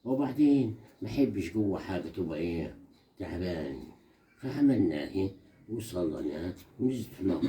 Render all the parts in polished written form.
وبعدين ما احبش جوه حاجه تبقى ايه تعبان. فعملنا ايه وصلنا ونزلت في المغرب.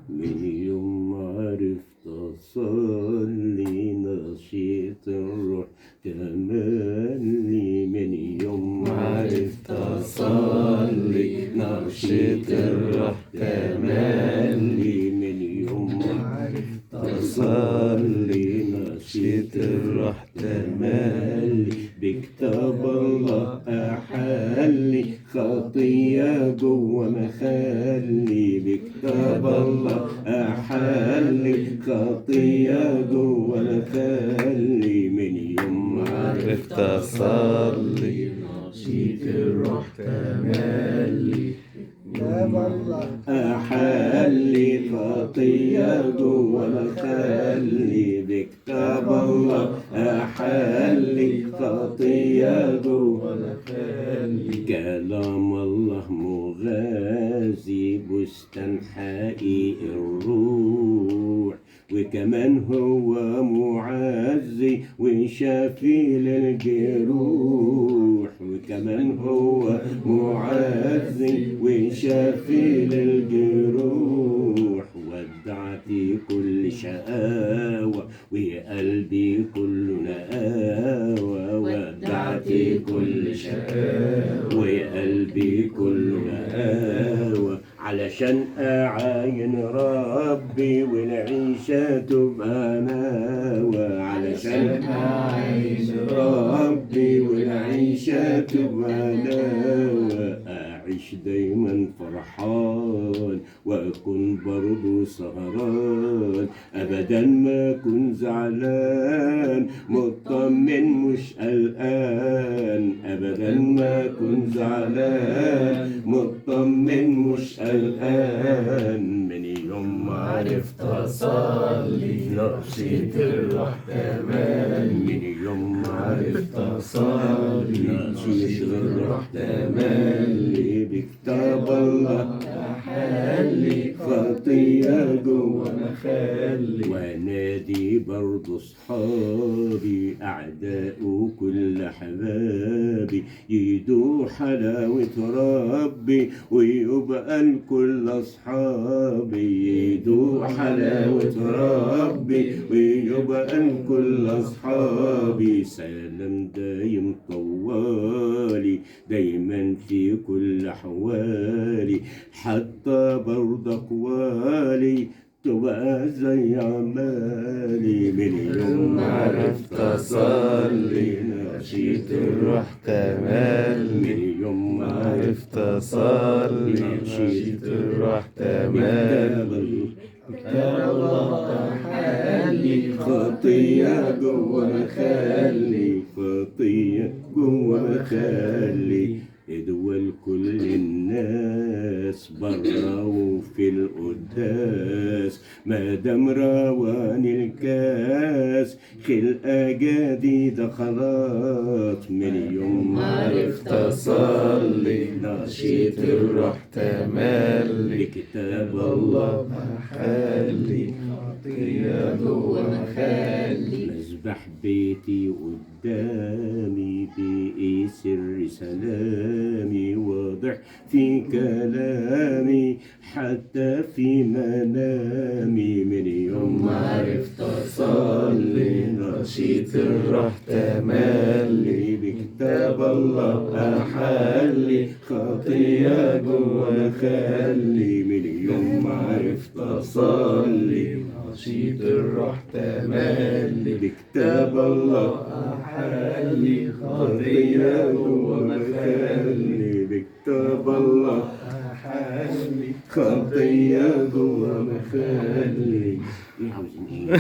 من يوم ما عرفت اصلي نشيط الروح تملي. من يوم ما عرفت اصلي نشيط الروح تملي. من يوم ما عرفت اصلي نشيط الروح تملي. بكتاب الله احلي خطيه جوه مخلي. بكتاب الله احلي خطيه جوه مخلي. من يوم ما عرفت اصلي نشيط الروح تملي. كتاب الله أحلي خطية جوه مخلي. بكتاب الله أحلي خطية جوه مخلي. كلام الله مغازي بستان حقيقي الروح. وكمان هو معزي وشافي للجروح. وكمان هو معزي وشافي للجروح. ودعتي كل شقاوة وقلبي كله نقاوة. ودعتي كل شقاوة وقلبي كله نقاوة. علشان أعاين ربي والعيشة تبقى ناوى. علشان أعاين ربي والعيشة تبقى ناوى. أعيش دايما فرحان وأكون برضو سهران. أبدا ما أكون زعلان مطمن مش قلقان. أبدا ما أكون زعلان مطمن مش قلقان. من يوم ما عرفت أصلي نشيط الروح تملي. من يوم ما عرفت أصلي نشيط الروح تملي. بكتاب الله أحلي خطية جوه مخلي. وانادي برضو صحابي أعداء وكل حبابي يدوق حلاوة ربي ويبقى الكل أصحابي. يدوق حلاوة ربي ويبقى الكل أصحابي. سلام دايم طوالي دايما في كل أحوالي. حتى برضه أقوالي تبقى زي أعمالي. من يوم ما عرفت أصلي نشيط الروح تملي. من يوم ما عرفت أصلي نشيط الروح تملي. كتاب الله أحلي خطية جوه مخلي. خطية جوه مخلي. ادول كل الناس برا وفي القداس ما دام رواني الكاس خلقة جديدة خلاص. من يوم ما عرفت أصلي نشيط الروح تملي. كتاب الله أحلي خطية جوه مخلي. مذبح بيتي قدامي بقي سر سلامي واضح في كلامي حتى في منامي. من يوم ما عرفت أصلي نشيط الروح تملي. بكتاب الله أحلي خطية جوه مخلي. من يوم ما عرفت أصلي نشيط الروح تملي. بكتاب الله أحلي خطية جوه مخلي. بكتاب الله أحلي خطية جوه مخلي. إيه عاوزين إيه؟